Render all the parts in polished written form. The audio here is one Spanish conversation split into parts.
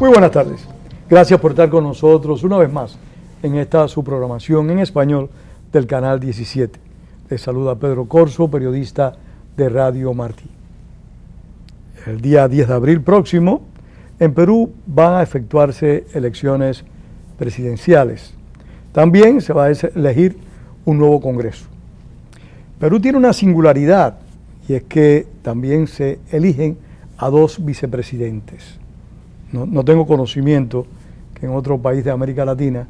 Muy buenas tardes. Gracias por estar con nosotros una vez más en esta su programación en español del Canal 17. Les saluda Pedro Corso, periodista de Radio Martí. El día 10 de abril próximo, en Perú van a efectuarse elecciones presidenciales. También se va a elegir un nuevo Congreso. Perú tiene una singularidad, y es que también se eligen a 2 vicepresidentes. No tengo conocimiento que en otro país de América Latina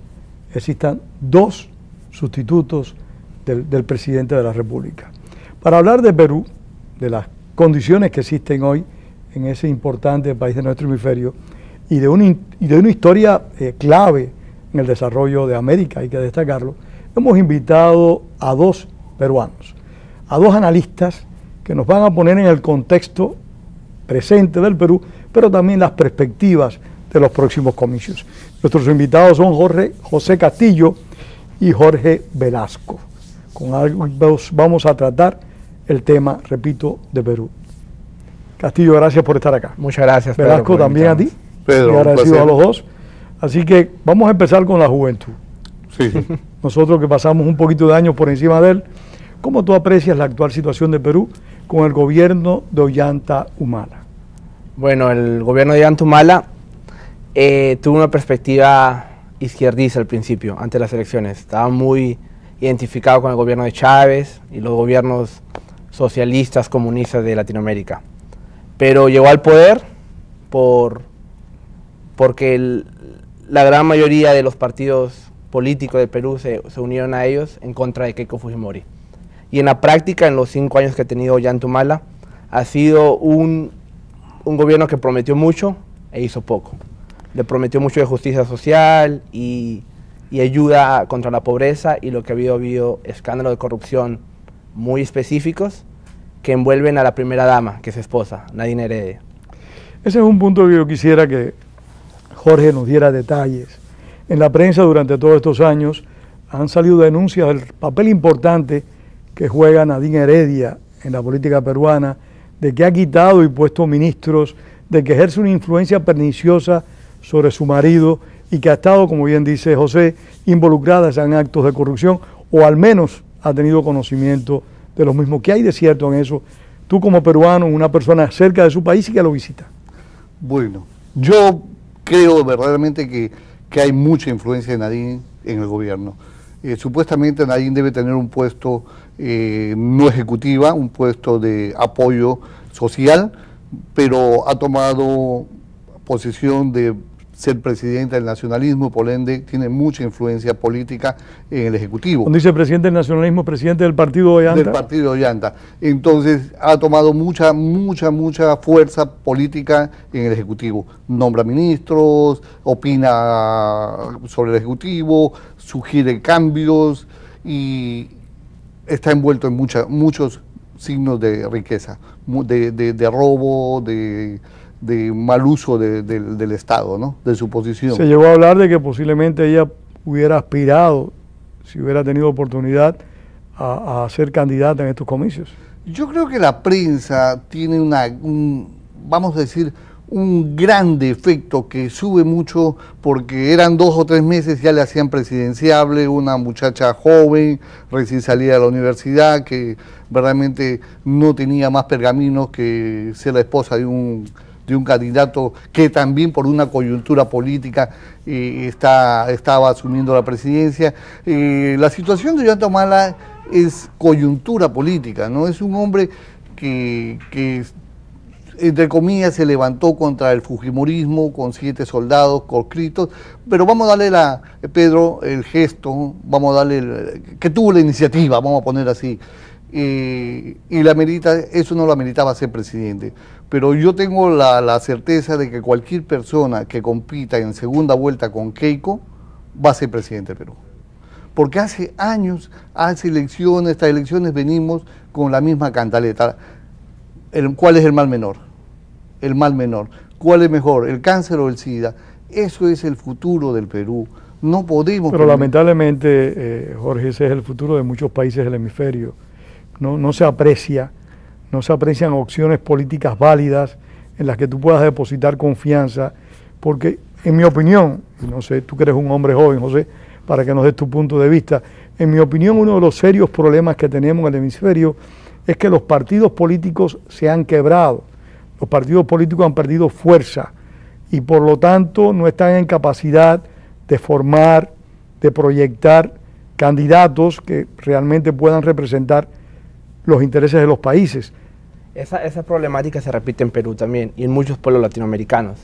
existan 2 sustitutos del presidente de la República. Para hablar de Perú, de las condiciones que existen hoy en ese importante país de nuestro hemisferio y de una historia clave en el desarrollo de América, hay que destacarlo, hemos invitado a 2 peruanos, a 2 analistas que nos van a poner en el contexto presente del Perú, pero también las perspectivas de los próximos comicios. Nuestros invitados son José Castillo y Jorge Velasco. Con ambos vamos a tratar el tema, repito, de Perú. Castillo, gracias por estar acá. Muchas gracias, Pedro. Velasco, también a ti. Pedro, y agradecido a los 2. Así que vamos a empezar con la juventud. Sí. Nosotros que pasamos un poquito de años por encima de él, ¿cómo tú aprecias la actual situación de Perú con el gobierno de Ollanta Humala? Bueno, el gobierno de Ollanta Humala tuvo una perspectiva izquierdista al principio, ante las elecciones. Estaba muy identificado con el gobierno de Chávez y los gobiernos socialistas, comunistas de Latinoamérica. Pero llegó al poder porque la gran mayoría de los partidos políticos de Perú se unieron a ellos en contra de Keiko Fujimori. Y en la práctica, en los 5 años que ha tenido Ollanta Humala, ha sido un gobierno que prometió mucho e hizo poco. Le prometió mucho de justicia social y ayuda contra la pobreza, y lo que ha habido escándalos de corrupción muy específicos que envuelven a la primera dama, que es su esposa, Nadine Heredia. Ese es un punto que yo quisiera que Jorge nos diera detalles. En la prensa durante todos estos años han salido denuncias del papel importante que juega Nadine Heredia en la política peruana, de que ha quitado y puesto ministros, de que ejerce una influencia perniciosa sobre su marido y que ha estado, como bien dice José, involucrada en actos de corrupción, o al menos ha tenido conocimiento de los mismos. ¿Qué hay de cierto en eso? Tú como peruano, una persona cerca de su país y que lo visita. Bueno, yo creo verdaderamente que hay mucha influencia de Nadine en el gobierno. Supuestamente Nadine debe tener un puesto no ejecutiva, un puesto de apoyo social, pero ha tomado posición de ser presidenta del nacionalismo, por ende tiene mucha influencia política en el Ejecutivo. Cuando dice presidente del nacionalismo, presidente del partido de Ollanta. Del partido de Ollanta. Entonces ha tomado mucha fuerza política en el Ejecutivo. Nombra ministros, opina sobre el Ejecutivo, sugiere cambios y está envuelto en muchos signos de riqueza, de robo, de mal uso del Estado, ¿no? De su posición. Se llegó a hablar de que posiblemente ella hubiera aspirado, si hubiera tenido oportunidad, a ser candidata en estos comicios. Yo creo que la prensa tiene vamos a decir, un gran defecto que sube mucho, porque eran 2 o 3 meses, ya le hacían presidenciable, una muchacha joven, recién salida de la universidad, que verdaderamente no tenía más pergaminos que ser la esposa de un candidato que también por una coyuntura política estaba asumiendo la presidencia. La situación de Ollanta Humala es coyuntura política, ¿no? Es un hombre que entre comillas se levantó contra el fujimorismo con 7 soldados conscriptos, pero vamos a darle Pedro, el gesto, vamos a darle que tuvo la iniciativa, vamos a poner así. Y eso no lo ameritaba ser presidente. Pero yo tengo la certeza de que cualquier persona que compita en segunda vuelta con Keiko va a ser presidente del Perú. Porque hace años, hace elecciones, estas elecciones venimos con la misma cantaleta. ¿Cuál es el mal menor? El mal menor. ¿Cuál es mejor, el cáncer o el SIDA? Eso es el futuro del Perú. No podemos... Pero lamentablemente, Jorge, ese es el futuro de muchos países del hemisferio. No se aprecian opciones políticas válidas en las que tú puedas depositar confianza, porque En mi opinión, y no sé, tú que eres un hombre joven, José, para que nos des tu punto de vista, en mi opinión uno de los serios problemas que tenemos en el hemisferio es que los partidos políticos se han quebrado, los partidos políticos han perdido fuerza y por lo tanto no están en capacidad de formar, de proyectar candidatos que realmente puedan representar los intereses de los países. Esa problemática se repite en Perú también y en muchos pueblos latinoamericanos.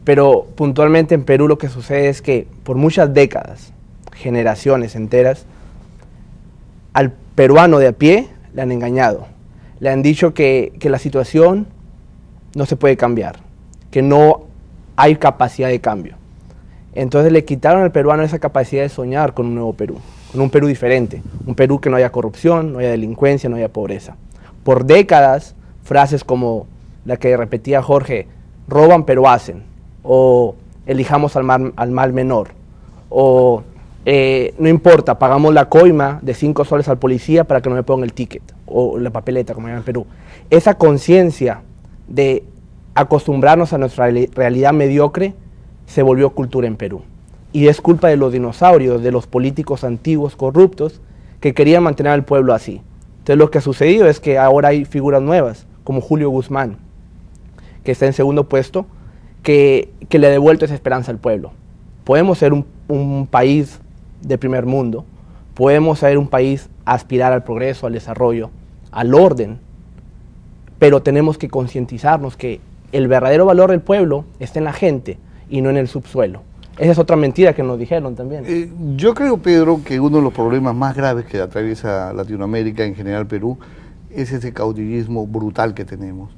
Pero puntualmente en Perú lo que sucede es que por muchas décadas, generaciones enteras, al peruano de a pie le han engañado. Le han dicho que la situación no se puede cambiar, que no hay capacidad de cambio. Entonces le quitaron al peruano esa capacidad de soñar con un nuevo Perú, con un Perú diferente, un Perú que no haya corrupción, no haya delincuencia, no haya pobreza. Por décadas, frases como la que repetía Jorge, roban pero hacen, o elijamos al mal menor, o no importa, pagamos la coima de 5 soles al policía para que no me ponga el ticket, o la papeleta, como llaman en Perú. Esa conciencia de acostumbrarnos a nuestra realidad mediocre se volvió cultura en Perú. Y es culpa de los dinosaurios, de los políticos antiguos corruptos que querían mantener al pueblo así. Entonces lo que ha sucedido es que ahora hay figuras nuevas, como Julio Guzmán, que está en segundo puesto, que le ha devuelto esa esperanza al pueblo. Podemos ser un país de primer mundo, podemos ser un país a aspirar al progreso, al desarrollo, al orden, pero tenemos que concientizarnos que el verdadero valor del pueblo está en la gente y no en el subsuelo. Esa es otra mentira que nos dijeron también. Yo creo, Pedro, que uno de los problemas más graves que atraviesa Latinoamérica, en general Perú, es ese caudillismo brutal que tenemos.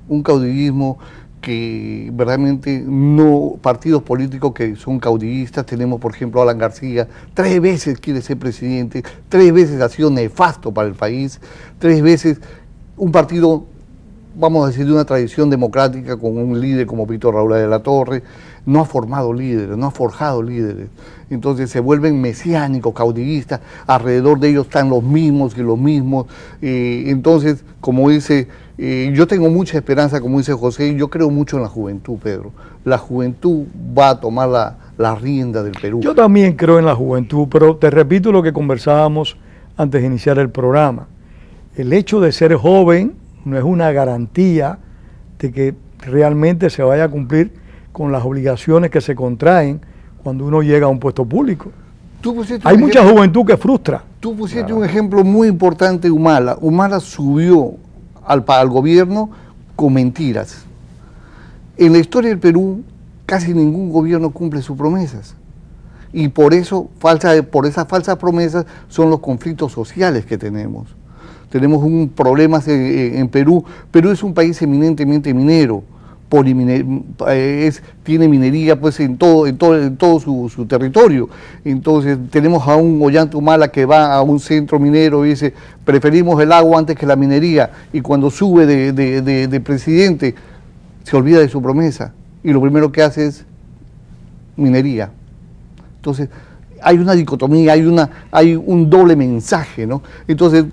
Un caudillismo que verdaderamente no, partidos políticos que son caudillistas, tenemos por ejemplo Alan García, 3 veces quiere ser presidente, 3 veces ha sido nefasto para el país, 3 veces un partido, vamos a decir, de una tradición democrática con un líder como Víctor Raúl de la Torre, no ha formado líderes, no ha forjado líderes. Entonces se vuelven mesiánicos, caudillistas, alrededor de ellos están los mismos y los mismos. Entonces, como dice, yo tengo mucha esperanza, como dice José, yo creo mucho en la juventud, Pedro. La juventud va a tomar la rienda del Perú. Yo también creo en la juventud, pero te repito lo que conversábamos antes de iniciar el programa. El hecho de ser joven no es una garantía de que realmente se vaya a cumplir con las obligaciones que se contraen cuando uno llega a un puesto público. Hay mucha juventud que frustra. Tú pusiste un ejemplo muy importante, Humala. Humala subió al gobierno con mentiras. En la historia del Perú, casi ningún gobierno cumple sus promesas. Y por eso, por esas falsas promesas, son los conflictos sociales que tenemos. Tenemos un problema en Perú. Perú es un país eminentemente minero. Tiene minería pues en todo su territorio. Entonces tenemos a un Ollanta Humala que va a un centro minero y dice, preferimos el agua antes que la minería, y cuando sube de presidente se olvida de su promesa y lo primero que hace es minería. Entonces hay una dicotomía, hay un doble mensaje, ¿no? Entonces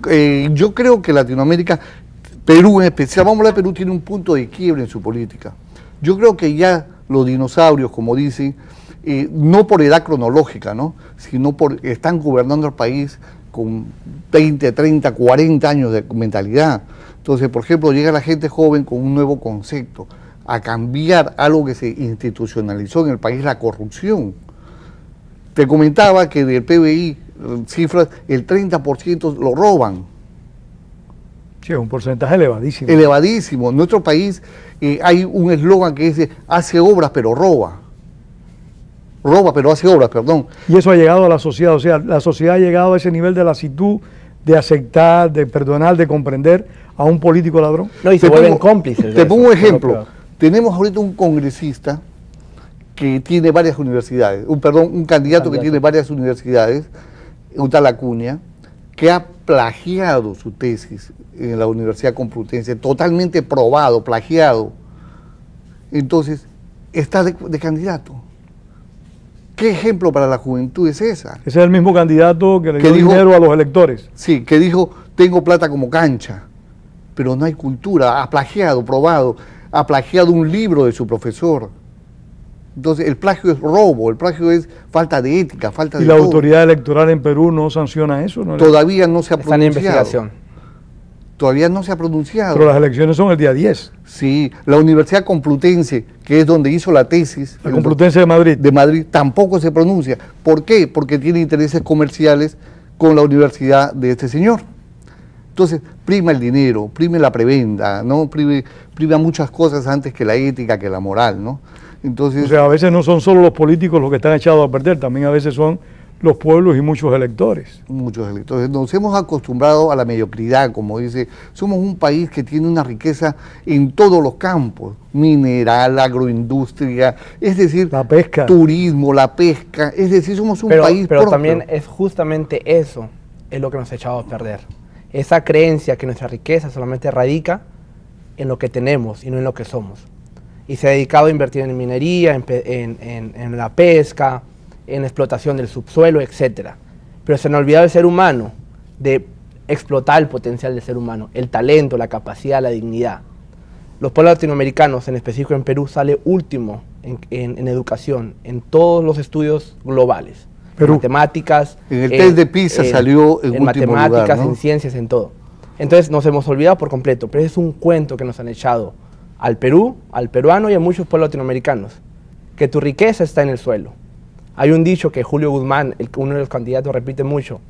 yo creo que Latinoamérica, Perú en especial, vamos a hablar de Perú, tiene un punto de quiebre en su política. Yo creo que ya los dinosaurios, como dicen, no por edad cronológica, ¿no?, sino porque están gobernando el país con 20, 30, 40 años de mentalidad. Entonces, por ejemplo, llega la gente joven con un nuevo concepto, a cambiar algo que se institucionalizó en el país, la corrupción. Te comentaba que del PBI, cifras, el 30% lo roban. Sí, es un porcentaje elevadísimo. Elevadísimo. En nuestro país hay un eslogan que dice, hace obras pero roba. Roba pero hace obras, perdón. Y eso ha llegado a la sociedad, o sea, la sociedad ha llegado a ese nivel de lasitud, de aceptar, de perdonar, de comprender a un político ladrón. No, y se vuelven cómplices. Te pongo un ejemplo. Tenemos ahorita un congresista que tiene varias universidades, un candidato que tiene varias universidades, un tal Acuña, que ha plagiado su tesis en la Universidad Complutense, totalmente probado, plagiado. Entonces, está de candidato. ¿Qué ejemplo para la juventud es esa? Ese es el mismo candidato que le dio dinero a los electores. Sí, que dijo, tengo plata como cancha, pero no hay cultura, ha plagiado, probado, ha plagiado un libro de su profesor. Entonces, el plagio es robo, el plagio es falta de ética, falta de ¿Y la todo. autoridad electoral en Perú no sanciona eso? ¿No? Todavía no se ha Están en pronunciado. investigación. Todavía no se ha pronunciado. Pero las elecciones son el día 10. Sí, la Universidad Complutense, que es donde hizo la tesis, La Complutense de Madrid. tampoco se pronuncia. ¿Por qué? Porque tiene intereses comerciales con la universidad de este señor. Entonces, prima el dinero, prime la prebenda, ¿no? Prima muchas cosas antes que la ética, que la moral, ¿no? Entonces, O sea, a veces no son solo los políticos los que están echados a perder, también a veces son los pueblos y muchos electores. muchos electores. Nos hemos acostumbrado a la mediocridad, como dice. Somos un país que tiene una riqueza en todos los campos, mineral, agroindustria, es decir, La pesca. turismo, la pesca, es decir, somos un Pero país próspero. también es justamente eso, es lo que nos ha echado a perder. Esa creencia que nuestra riqueza solamente radica en lo que tenemos y no en lo que somos. Y se ha dedicado a invertir en minería, en la pesca, en la explotación del subsuelo, etc. Pero se nos ha olvidado el ser humano, de explotar el potencial del ser humano, el talento, la capacidad, la dignidad. Los pueblos latinoamericanos, en específico en Perú, sale último en educación, en todos los estudios globales. Perú. En matemáticas. En el test de PISA salió en último matemáticas, lugar, ¿no? en ciencias, en todo. Entonces nos hemos olvidado por completo, pero es un cuento que nos han echado al Perú, al peruano y a muchos pueblos latinoamericanos, que tu riqueza está en el suelo. Hay un dicho que Julio Guzmán, uno de los candidatos, repite mucho.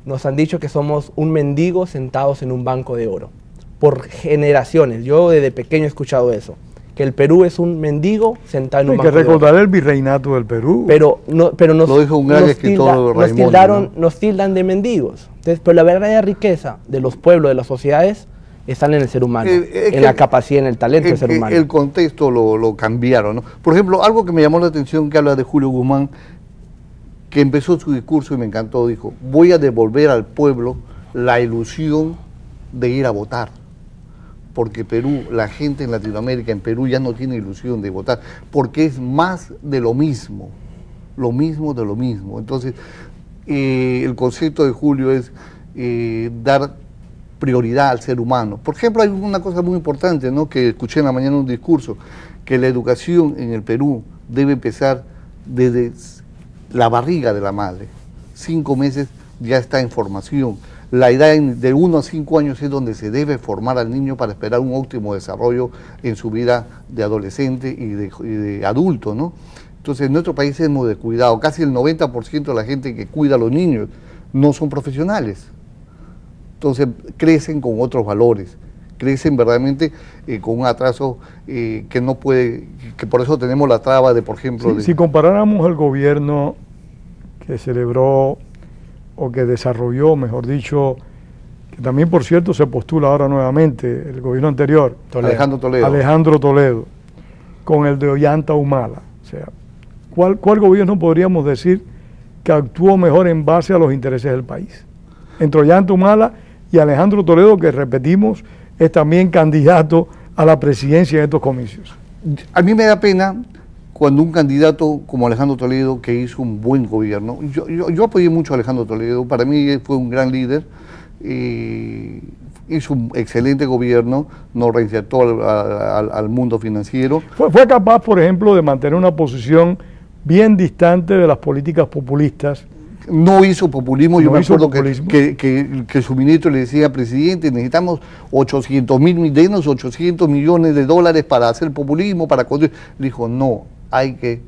Nos han dicho que somos un mendigo sentados en un banco de oro. Por generaciones, yo desde pequeño he escuchado eso, que el Perú es un mendigo sentado en un Hay banco que de oro. recordar el virreinato del Perú. Pero nos, Lo dijo un gran nos escritor, nos Raimundo, nos tildan de mendigos. Entonces, pero la verdadera riqueza de los pueblos, de las sociedades, están en el ser humano, en la capacidad, en el talento del ser humano. El contexto lo cambiaron, ¿no? Por ejemplo, algo que me llamó la atención que habla de Julio Guzmán, que empezó su discurso y me encantó, dijo, voy a devolver al pueblo la ilusión de ir a votar. Porque Perú, la gente en Latinoamérica, en Perú ya no tiene ilusión de votar, porque es más de lo mismo de lo mismo. Entonces, el concepto de Julio es dar prioridad al ser humano. Por ejemplo, hay una cosa muy importante, ¿no?, que escuché en la mañana en un discurso, que la educación en el Perú debe empezar desde la barriga de la madre. 5 meses ya está en formación. La edad de 1 a 5 años es donde se debe formar al niño para esperar un óptimo desarrollo en su vida de adolescente y de adulto, ¿no? Entonces, en nuestro país es muy descuidado. Casi el 90% de la gente que cuida a los niños no son profesionales. Entonces, crecen con otros valores, crecen verdaderamente con un atraso que no puede, que por eso tenemos la traba de, por ejemplo... Si comparáramos el gobierno que celebró o que desarrolló, mejor dicho, que también, por cierto, se postula ahora nuevamente, el gobierno anterior, Alejandro Toledo, con el de Ollanta Humala. O sea, ¿cuál gobierno podríamos decir que actuó mejor en base a los intereses del país? Entre Ollanta Humala y Alejandro Toledo, que repetimos, es también candidato a la presidencia en estos comicios. A mí me da pena cuando un candidato como Alejandro Toledo, que hizo un buen gobierno, yo apoyé mucho a Alejandro Toledo, para mí fue un gran líder, hizo un excelente gobierno, nos reinsertó al mundo financiero. Fue capaz, por ejemplo, de mantener una posición bien distante de las políticas populistas. No hizo populismo, yo me acuerdo populismo. Que su ministro le decía, presidente, necesitamos 800 millones de dólares para hacer populismo, para construir. Le dijo, no, hay que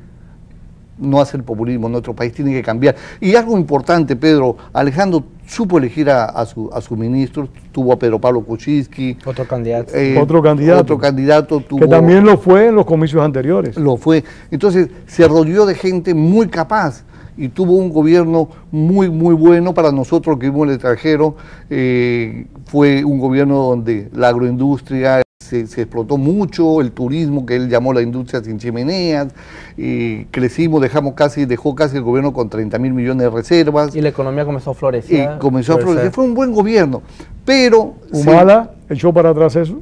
no hacer populismo, nuestro país tiene que cambiar. Y algo importante, Pedro, Alejandro supo elegir a su ministro, tuvo a Pedro Pablo Kuczynski. Otro candidato. Otro candidato tuvo, que también lo fue en los comicios anteriores. Lo fue. Entonces, se rodeó de gente muy capaz y tuvo un gobierno muy bueno para nosotros que vivimos en el extranjero. Fue un gobierno donde la agroindustria se explotó mucho, el turismo, que él llamó la industria sin chimeneas, crecimos, dejó casi el gobierno con 30.000 millones de reservas. Y la economía comenzó a florecer. Fue un buen gobierno, pero... ¿Humala echó para atrás eso?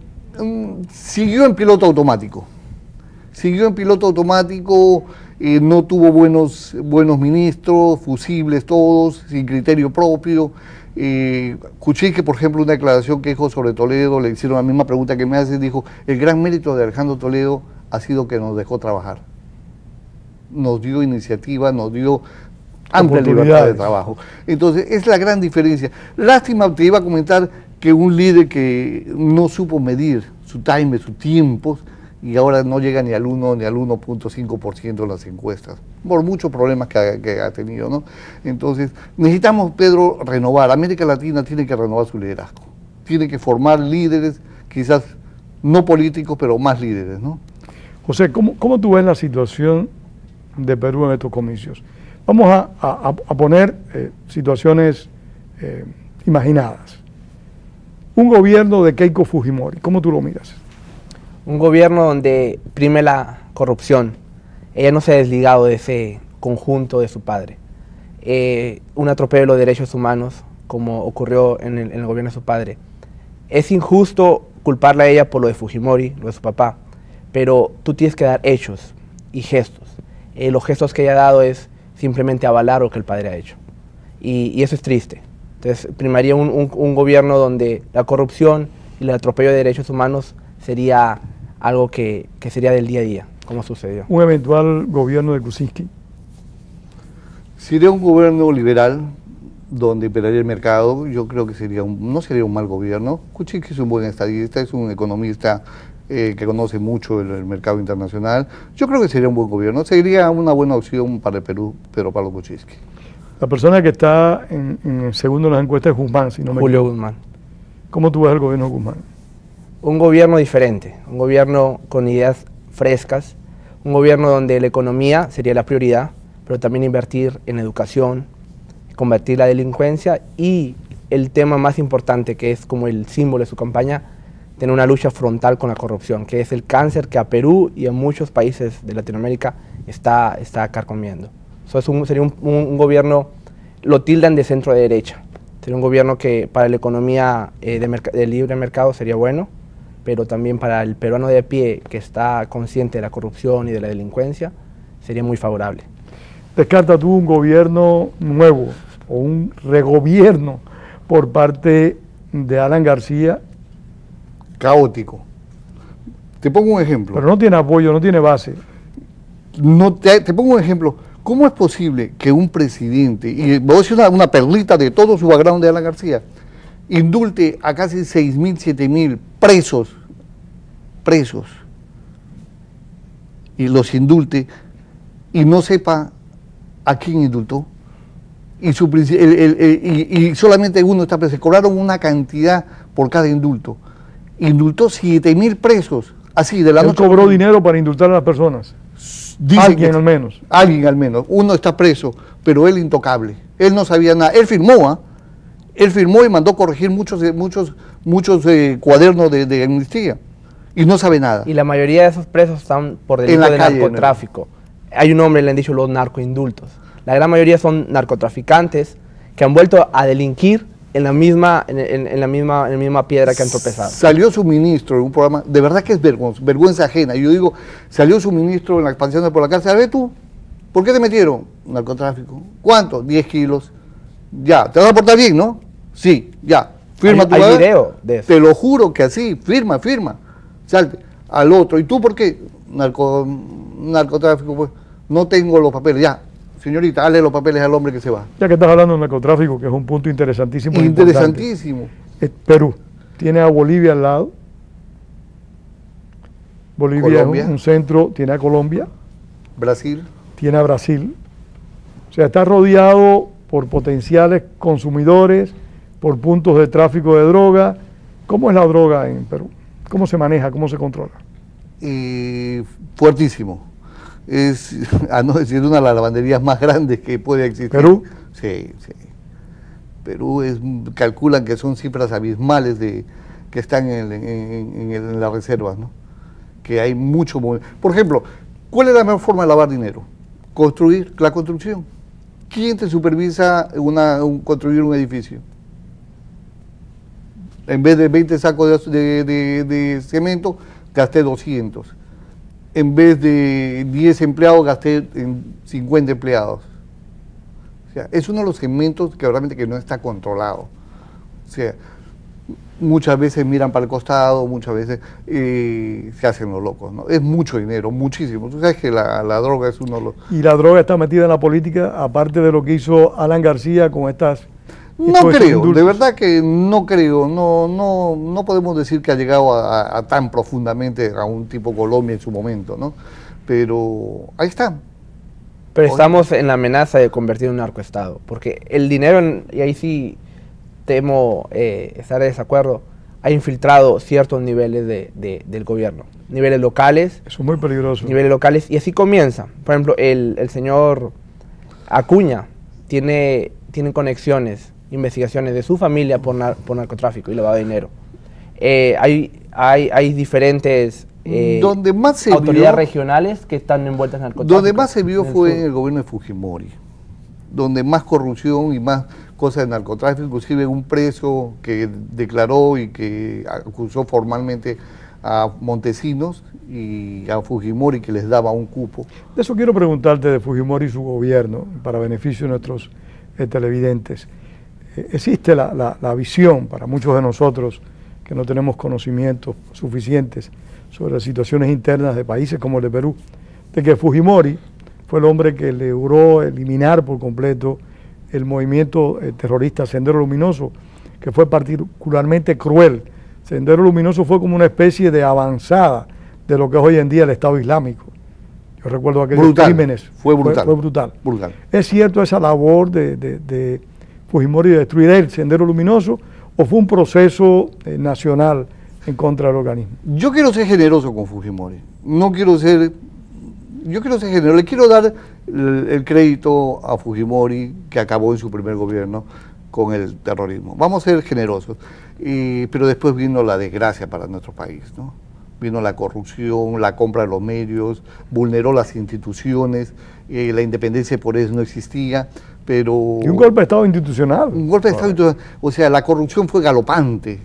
Siguió en piloto automático. No tuvo buenos ministros, fusibles todos, sin criterio propio. Kuczynski, por ejemplo, una declaración que dijo sobre Toledo, le hicieron la misma pregunta que me hace, dijo, el gran mérito de Alejandro Toledo ha sido que nos dejó trabajar. nos dio iniciativa, nos dio amplia libertad de trabajo. Entonces, es la gran diferencia. Lástima, te iba a comentar que un líder que no supo medir su time, sus tiempos, y ahora no llega ni al 1 ni al 1.5% en las encuestas, por muchos problemas que ha tenido, ¿no? Entonces, necesitamos, Pedro, renovar. América Latina tiene que renovar su liderazgo. Tiene que formar líderes, quizás no políticos, pero más líderes, ¿no? José, ¿cómo tú ves la situación de Perú en estos comicios? Vamos a poner situaciones imaginadas. Un gobierno de Keiko Fujimori, ¿cómo tú lo miras? Un gobierno donde prime la corrupción. Ella no se ha desligado de ese conjunto de su padre. Un atropello de los derechos humanos, como ocurrió en el gobierno de su padre. Es injusto culparla a ella por lo de Fujimori, lo de su papá, pero tú tienes que dar hechos y gestos. Los gestos que ella ha dado es simplemente avalar lo que el padre ha hecho. Y eso es triste. Entonces, primaría un gobierno donde la corrupción y el atropello de derechos humanos sería algo que sería del día a día, como sucedió. Un eventual gobierno de Kuczynski. Sería un gobierno liberal, donde imperaría el mercado. Yo creo que no sería un mal gobierno. Kuczynski es un buen estadista, es un economista que conoce mucho el mercado internacional. Yo creo que sería un buen gobierno. Sería una buena opción para el Perú, pero para los Kuczynski. La persona que está en segundo en las encuestas es Guzmán, si no me Julio equivoco. Guzmán. ¿Cómo tú ves el gobierno de Guzmán? Un gobierno diferente, un gobierno con ideas frescas, un gobierno donde la economía sería la prioridad, pero también invertir en educación, combatir la delincuencia y el tema más importante, que es como el símbolo de su campaña, tener una lucha frontal con la corrupción, que es el cáncer que a Perú y a muchos países de Latinoamérica está carcomiendo. Sería un gobierno, lo tildan de centro derecha, sería un gobierno que para la economía de libre mercado sería bueno, pero también para el peruano de a pie que está consciente de la corrupción y de la delincuencia, sería muy favorable. ¿Descarta tú un gobierno nuevo o un regobierno por parte de Alan García? Caótico. Te pongo un ejemplo. Pero no tiene apoyo, no tiene base. Te pongo un ejemplo. ¿Cómo es posible que un presidente, y voy a decir una perlita de todo su background de Alan García, indulte a casi 6.000, 7.000 presos, y los indulte, y no sepa a quién indultó? Y solamente uno está preso. Se cobraron una cantidad por cada indulto. Indultó 7.000 presos, así de la noche. Él cobró dinero para indultar a las personas. Alguien al menos. Alguien al menos. Uno está preso, pero él intocable. Él no sabía nada. Él firmó, Él firmó y mandó corregir muchos cuadernos de amnistía. Y no sabe nada. Y la mayoría de esos presos están por delito de narcotráfico. Hay un nombre, le han dicho los narcoindultos. La gran mayoría son narcotraficantes que han vuelto a delinquir en la misma piedra que han tropezado. Salió su ministro en un programa, de verdad que es vergüenza ajena. Yo digo, salió su ministro en la expansión de por la cárcel. A ver tú, ¿por qué te metieron? Narcotráfico. ¿Cuánto? 10 kilos. Ya, te vas a portar bien, ¿no? Sí, ya. Firma tu hay video de eso. Te lo juro que así, firma. Salte. Al otro. ¿Y tú por qué? Narcotráfico, pues. No tengo los papeles, ya. Señorita, dale los papeles al hombre que se va. Ya que estás hablando del narcotráfico, que es un punto interesantísimo. Interesantísimo. Perú tiene a Bolivia al lado. Bolivia es un centro, tiene a Colombia. Brasil. Tiene a Brasil. O sea, está rodeado por potenciales consumidores, por puntos de tráfico de droga. ¿Cómo es la droga en Perú? ¿Cómo se maneja? ¿Cómo se controla? Fuertísimo. Es, a no decir, una de las lavanderías más grandes que puede existir. ¿Perú? Sí. Perú calculan que son cifras abismales que están en las reservas, ¿no? Que hay mucho movimiento. Por ejemplo, ¿cuál es la mejor forma de lavar dinero? Construir, la construcción. ¿Quién te supervisa construir un edificio? En vez de 20 sacos de cemento, gasté 200. En vez de 10 empleados, gasté en 50 empleados. O sea, es uno de los segmentos que realmente que no está controlado. O sea, muchas veces miran para el costado, muchas veces se hacen los locos, ¿no? Es mucho dinero, muchísimo. Tú sabes que la droga es uno de los... ¿Y la droga está metida en la política, aparte de lo que hizo Alan García con estas... No creo, de verdad que no creo, no podemos decir que ha llegado a tan profundamente a un tipo Colombia en su momento, ¿no? Pero ahí está. Pero estamos en la amenaza de convertir en un narcoestado, porque el dinero, y ahí sí temo estar de desacuerdo, ha infiltrado ciertos niveles del gobierno, niveles locales. Eso es muy peligroso. Niveles locales, y así comienza. Por ejemplo, el señor Acuña tiene conexiones, investigaciones de su familia por narcotráfico y lavado de dinero. Hay diferentes donde más se autoridades regionales que están envueltas en narcotráfico. Donde más se vio fue en el gobierno de Fujimori, donde más corrupción y más cosas de narcotráfico, inclusive un preso que declaró y que acusó formalmente a Montesinos y a Fujimori, que les daba un cupo. De eso quiero preguntarte, de Fujimori y su gobierno, para beneficio de nuestros televidentes. Existe la visión para muchos de nosotros que no tenemos conocimientos suficientes sobre las situaciones internas de países como el de Perú, de que Fujimori fue el hombre que logró eliminar por completo el movimiento terrorista Sendero Luminoso, que fue particularmente cruel. Sendero Luminoso fue como una especie de avanzada de lo que es hoy en día el Estado Islámico. Yo recuerdo aquellos crímenes. Fue brutal. Fue brutal. Brutal. ¿Es cierto esa labor de Fujimori de destruir el Sendero Luminoso, o fue un proceso nacional en contra del organismo? Yo quiero ser generoso con Fujimori. Yo quiero ser generoso. Le quiero dar el crédito a Fujimori, que acabó en su primer gobierno con el terrorismo. Vamos a ser generosos. Pero después vino la desgracia para nuestro país, ¿no? Vino la corrupción, la compra de los medios, vulneró las instituciones, la independencia por eso no existía, pero... Y un golpe de Estado institucional. Un golpe de Estado institucional. O sea, la corrupción fue galopante.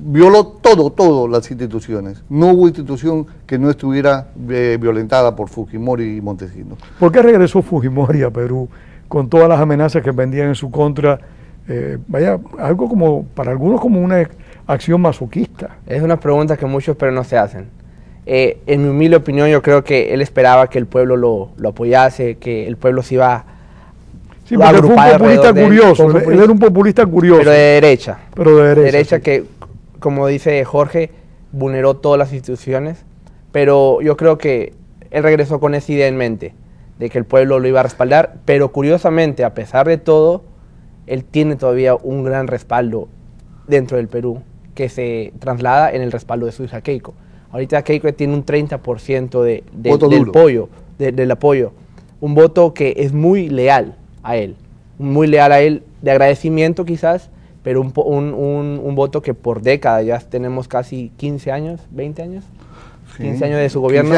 Violó todo las instituciones. No hubo institución que no estuviera violentada por Fujimori y Montesinos. ¿Por qué regresó Fujimori a Perú con todas las amenazas que vendían en su contra? Algo como, para algunos, como una acción masoquista. Es una pregunta que muchos peruanos se hacen. En mi humilde opinión, yo creo que él esperaba que el pueblo lo apoyase, que el pueblo se iba... Sí, porque fue un populista curioso, él era un populista curioso. Pero de derecha. Pero de derecha, sí. Que, como dice Jorge, vulneró todas las instituciones, pero yo creo que él regresó con esa idea en mente, de que el pueblo lo iba a respaldar, pero curiosamente, a pesar de todo, él tiene todavía un gran respaldo dentro del Perú, que se traslada en el respaldo de su hija Keiko. Ahorita Keiko tiene un 30% del apoyo, un voto que es muy leal a él, de agradecimiento quizás, pero un voto que por décadas, ya tenemos casi 15 años, 20 años, sí, 15 años de su gobierno,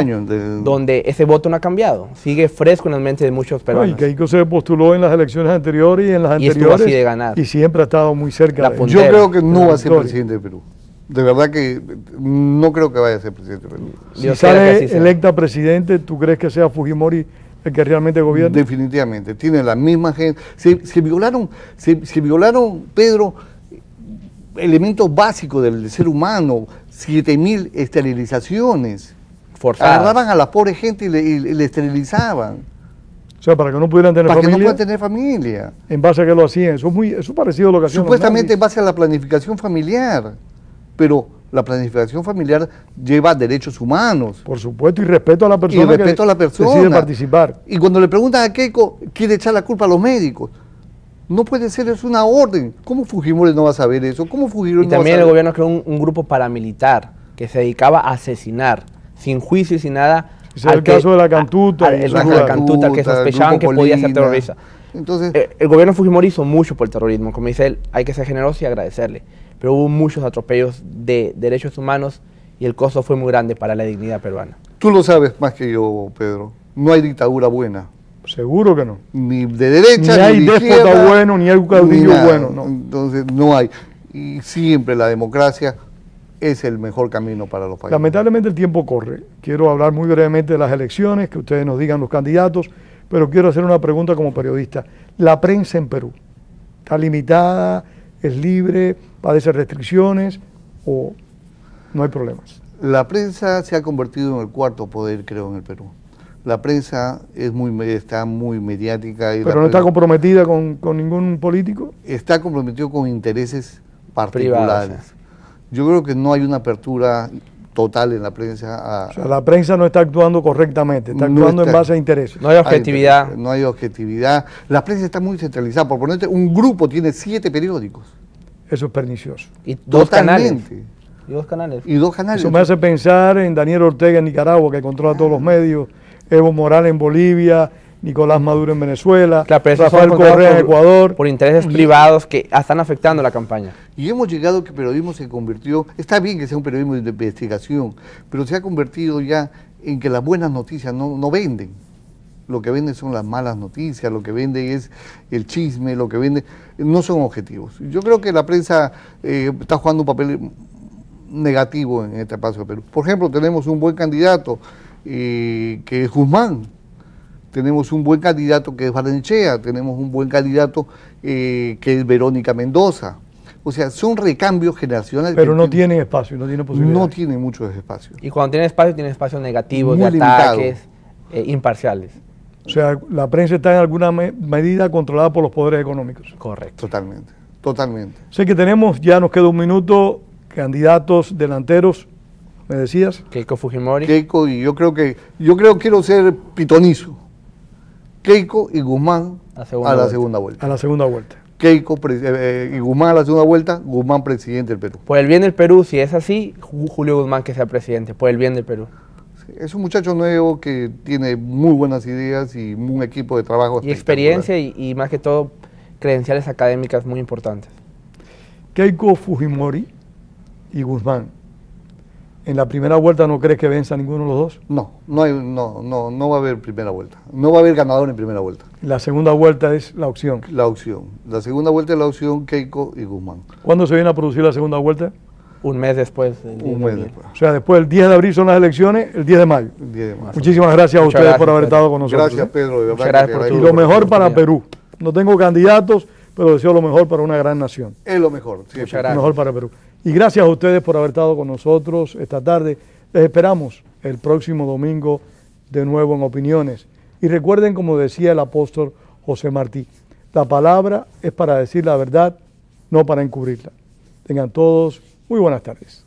donde ese voto no ha cambiado, sigue fresco en la mente de muchos peruanos. Y Keiko se postuló en las elecciones anteriores y en las anteriores, así de ganar. Y siempre ha estado muy cerca de Yo creo que no va a ser presidente de Perú. De verdad que no creo que vaya a ser presidente de Perú. Si sale electa presidente, ¿tú crees que sea Fujimori el que realmente gobierna? Definitivamente, tiene la misma gente. Se violaron, Pedro, elementos básicos del ser humano, 7.000 esterilizaciones. Forzadas. Agarraban a la pobre gente y le esterilizaban. O sea, para que no pudieran tener familia. Para que no puedan tener familia. ¿En base a qué lo hacían? Eso es parecido a lo que hacían. Supuestamente en base a la planificación familiar. Pero la planificación familiar lleva derechos humanos. Por supuesto, y respeto a la persona. Y respeto a la persona. Decide participar. Y cuando le preguntan a Keiko, quiere echar la culpa a los médicos. No puede ser, es una orden. ¿Cómo Fujimori no va a saber eso? ¿Cómo Fujimori no va a saber? Y también el gobierno creó un grupo paramilitar que se dedicaba a asesinar, sin juicio y sin nada. Ese es el caso de la Cantuta. La Cantuta, que sospechaban que podía ser terrorista. Entonces, el gobierno Fujimori hizo mucho por el terrorismo. Como dice él, hay que ser generoso y agradecerle. Pero hubo muchos atropellos de derechos humanos y el costo fue muy grande para la dignidad peruana. Tú lo sabes más que yo, Pedro. No hay dictadura buena. Seguro que no. Ni de derecha, ni hay déspota bueno, ni hay un caudillo bueno. No. Entonces no hay. Y siempre la democracia es el mejor camino para los países. Lamentablemente el tiempo corre. Quiero hablar muy brevemente de las elecciones, que ustedes nos digan los candidatos, pero quiero hacer una pregunta como periodista. La prensa en Perú, ¿Está limitada? ¿Es libre? ¿Padece restricciones? ¿O no hay problemas? La prensa se ha convertido en el cuarto poder, creo, en el Perú. La prensa está muy mediática. Y ¿Pero no está comprometida con ningún político? Está comprometido con intereses particulares. Privados. Yo creo que no hay una apertura total en la prensa. O sea, la prensa no está actuando correctamente, está actuando en base a intereses. No hay objetividad. No hay objetividad. La prensa está muy centralizada. Por ponerte, un grupo tiene 7 periódicos. Eso es pernicioso. Y dos canales. Totalmente. Y dos canales. Y 2 canales. Eso me hace pensar en Daniel Ortega en Nicaragua, que controla todos los medios, Evo Morales en Bolivia, Nicolás Maduro en Venezuela, Claro, pero esos Rafael son Correa en por- Ecuador. Por intereses privados que están afectando la campaña. Y hemos llegado que el periodismo se convirtió, está bien que sea un periodismo de investigación, pero se ha convertido ya en que las buenas noticias no venden. Lo que venden son las malas noticias, lo que vende es el chisme, lo que vende no son objetivos. Yo creo que la prensa está jugando un papel negativo en este paso de Perú. Por ejemplo, tenemos un buen candidato que es Guzmán. Tenemos un buen candidato que es Barnechea, tenemos un buen candidato que es Verónica Mendoza. O sea, son recambios generacionales. Pero no tiene espacio, no tiene posibilidad. No tiene muchos espacios. Y cuando tiene espacios negativos, Muy de limitado. ataques, imparciales. O sea, la prensa está en alguna medida controlada por los poderes económicos. Correcto. Totalmente, totalmente. Sé que tenemos, ya nos queda un minuto, candidatos delanteros, me decías. Keiko Fujimori. Keiko, y yo creo quiero ser pitonizo. Keiko y Guzmán La a segunda la vuelta. segunda vuelta. A la segunda vuelta. Keiko y Guzmán a la segunda vuelta, Guzmán presidente del Perú. Por el bien del Perú, si es así, Julio Guzmán que sea presidente, por el bien del Perú. Es un muchacho nuevo que tiene muy buenas ideas y un equipo de trabajo Y espectacular. experiencia y más que todo credenciales académicas muy importantes. Keiko Fujimori y Guzmán. ¿En la primera vuelta no crees que venza ninguno de los dos? No va a haber primera vuelta. No va a haber ganador en primera vuelta. La segunda vuelta es la opción. La opción. La segunda vuelta es la opción Keiko y Guzmán. ¿Cuándo se viene a producir la segunda vuelta? Un mes después. del 10 Un de mes abril. después. O sea, después del 10 de abril son las elecciones, el 10 de mayo. El 10 de marzo. Muchísimas gracias a Muchas ustedes por gracias, haber Pedro. estado con nosotros. Gracias, Pedro. De verdad Muchas que gracias te por agradezco. Y lo mejor para oportunidad. Perú. No tengo candidatos, pero deseo lo mejor para una gran nación. Es lo mejor. siempre. Muchas Lo gracias. mejor para Perú. Y gracias a ustedes por haber estado con nosotros esta tarde. Les esperamos el próximo domingo de nuevo en Opiniones. Y recuerden, como decía el apóstol José Martí, la palabra es para decir la verdad, no para encubrirla. Tengan todos muy buenas tardes.